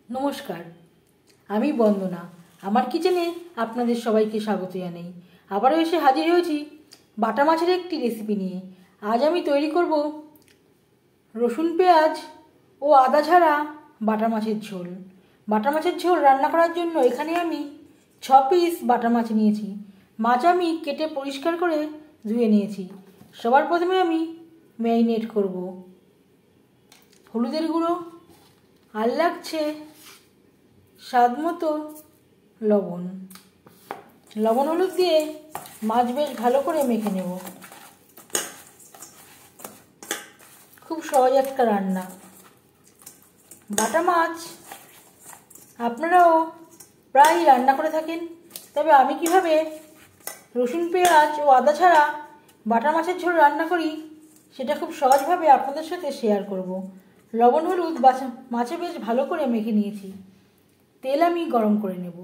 নমস্কার, আমি বন্দনা। আমার কিচেনে আপনাদের সবাইকে স্বাগত জানাই। আবারও এসে হাজির হয়েছি বাটা মাছের একটি রেসিপি নিয়ে। আজ আমি তৈরি করব রসুন, পেঁয়াজ ও আদা ছাড়া বাটা মাছের ঝোল। বাটা মাছের ঝোল রান্না করার জন্য এখানে আমি 6 পিস বাটা মাছ নিয়েছি। মাছ আমি কেটে পরিষ্কার করে ধুয়ে নিয়েছি। সবার প্রথমে আমি ম্যারিনেট করব। হলুদের গুঁড়ো, আর লাগছে স্বাদ মতো লবণ। লবণ হলুদ দিয়ে মাছ বেশ ভালো করে মেখে নেব। খুব সহজ একটা রান্না। বাটা মাছ আপনারাও প্রায়ই রান্না করে থাকেন, তবে আমি কিভাবে রসুন, পেঁয়াজ ও আদা ছাড়া বাটা মাছের ঝোল রান্না করি সেটা খুব সহজভাবে আপনাদের সাথে শেয়ার করব। লবণ হলুদ মাছে বেশ ভালো করে মেখে নিয়েছি। তেল আমি গরম করে নেব।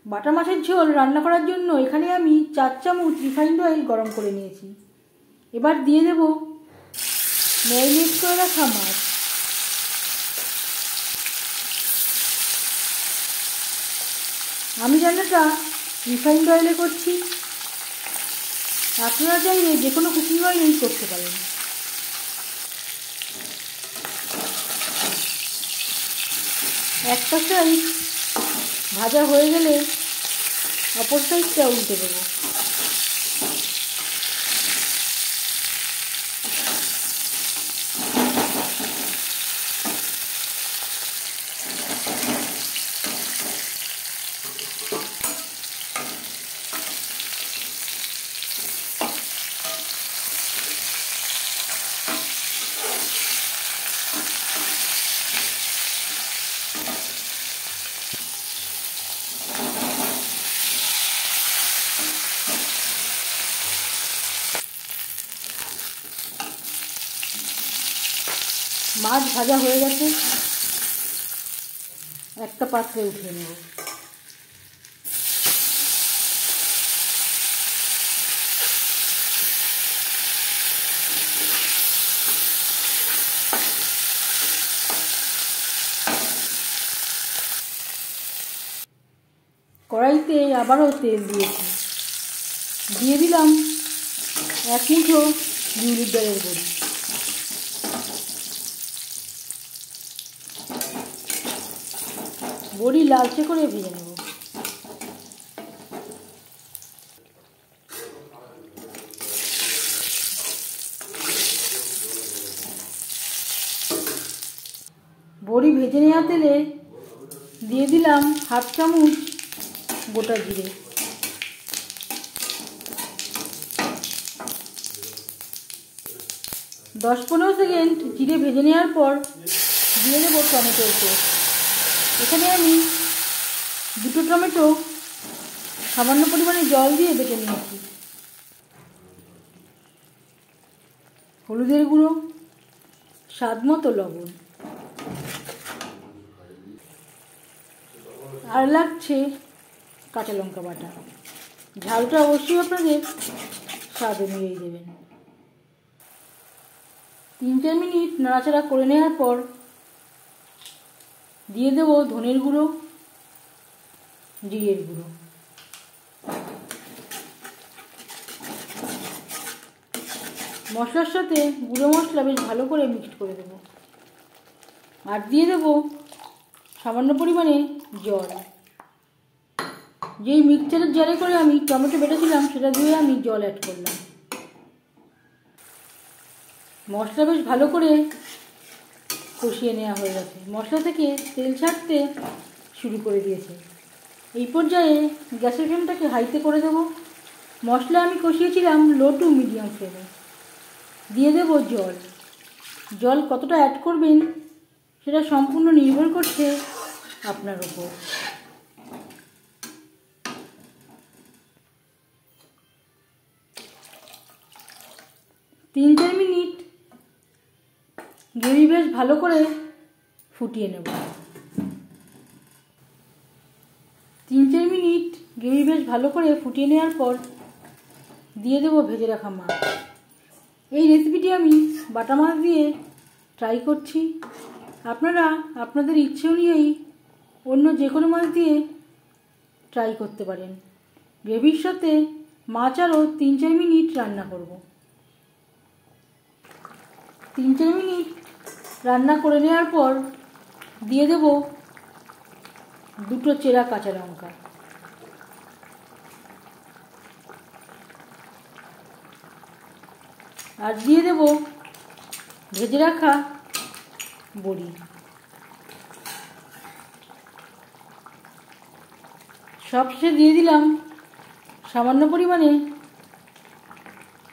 বাটা মাছের ঝোল রান্না করার জন্য এখানে আমি 4 চামচ রিফাইন্ড অয়েল গরম করে নিয়েছি। এবার দিয়ে দেব ম্যারিনেট করে রাখা মাছ। আমি রান্নাটা রিফাইন্ড অয়েলে করছি, আপনারা চাইলে যে কোনো কুকিং অয়েলেই করতে পারেন। একটা সাইড ভাজা হয়ে গেলে অপর সাইডটা উল্টে দেবো। মাছ ভাজা হয়ে গেছে, একটা পাত্রে উঠিয়ে নেব। কড়াইতে আবারও তেল দিয়েছি। দিয়ে দিলাম 1 মুঠো বিউলির ডালের বড়ি। বড়ি লালচে করে ভেজে নেব। বড়ি ভেজে নেওয়া তেলে দিয়ে দিলাম 1/2 চামচ গোটা জিরে। দশ 15 সেকেন্ড জিরে ভেজে নেওয়ার পর দিয়ে দেবো টমেটোর পেস্ট। এখানে আমি 2টো টমেটো সামান্য পরিমাণে জল দিয়ে বেটে নিয়েছি। হলুদের গুঁড়ো, স্বাদ মতো লবণ, আর লাগছে কাঁচা লঙ্কা বাটা। ঝালটা অবশ্যই আপনাদের স্বাদ অনুযায়ী দেবেন। 3-4 মিনিট নাড়াচাড়া করে নেওয়ার পর দিয়ে দেবো ধনের গুঁড়ো, জিরের গুঁড়ো। মশলার সাথে গুঁড়ো মশলা বেশ ভালো করে মিক্সড করে দেবো। আর দিয়ে দেবো সামান্য পরিমাণে জল। যেই মিক্সচারের জারে করে আমি টমেটো বেটেছিলাম সেটা দিয়ে আমি জল অ্যাড করলাম। মশলা বেশ ভালো করে কষিয়ে নেওয়া হয়ে গেছে। মশলা থেকে তেল ছাড়তে শুরু করে দিয়েছে। এই পর্যায়ে গ্যাসের ফ্লেমটাকে হাইতে করে দেবো। মশলা আমি কষিয়েছিলাম লো টু মিডিয়াম ফ্লেমে। দিয়ে দেবো জল। জল কতটা অ্যাড করবেন সেটা সম্পূর্ণ নির্ভর করছে আপনার উপর। তিন 4 মিনিট গ্রেভি বেশ ভালো করে ফুটিয়ে নেব। 3-4 মিনিট গ্রেভি বেশ ভালো করে ফুটিয়ে নেওয়ার পর দিয়ে দেবো ভেজে রাখা মাছ। এই রেসিপিটি আমি বাটা মাছ দিয়ে ট্রাই করছি, আপনারা আপনাদের ইচ্ছে অনুযায়ী অন্য যে কোনো মাছ দিয়ে ট্রাই করতে পারেন। গ্রেভির সাথে মাছ আরও 3-4 মিনিট রান্না করব। 3-4 মিনিট রান্না করে নেওয়ার পর দিয়ে দেব 2 চেরা কাঁচা লঙ্কা। আর দিয়ে দেব ভেজে রাখা বড়ি। সবশেষে দিয়ে দিলাম সামান্য পরিমাণে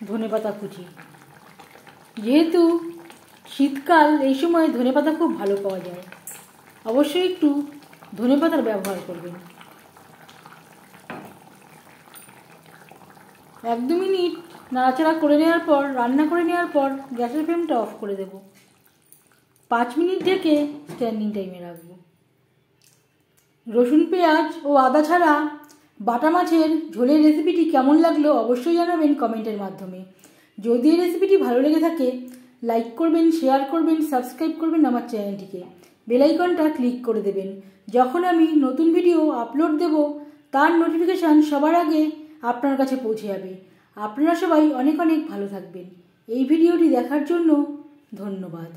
ধনেপাতা কুচি। যেহেতু শীতকাল, এই সময় ধনেপাতা খুব ভালো পাওয়া যায়, অবশ্যই একটু ধনেপাতার ব্যবহার করবেন। 1-2 মিনিট নাড়াচাড়া করে নেওয়ার পর, রান্না করে নেওয়ার পর গ্যাসের ফ্লেমটা অফ করে দেব। 5 মিনিট ঢেকে স্ট্যান্ডিং টাইমে রাখবো। রসুন, পেঁয়াজ ও আদা ছাড়া বাটা মাছের ঝোলের রেসিপিটি কেমন লাগলো অবশ্যই জানাবেন কমেন্টের মাধ্যমে। যদি এই রেসিপিটি ভালো লেগে থাকে লাইক করবেন, শেয়ার করবেন, সাবস্ক্রাইব করবেন আমার চ্যানেলটিকে, বেল আইকনটা ক্লিক করে দেবেন। যখন আমি নতুন ভিডিও আপলোড দেব তার নোটিফিকেশান সবার আগে আপনার কাছে পৌঁছে যাবে। আপনারা সবাই অনেক অনেক ভালো থাকবেন। এই ভিডিওটি দেখার জন্য ধন্যবাদ।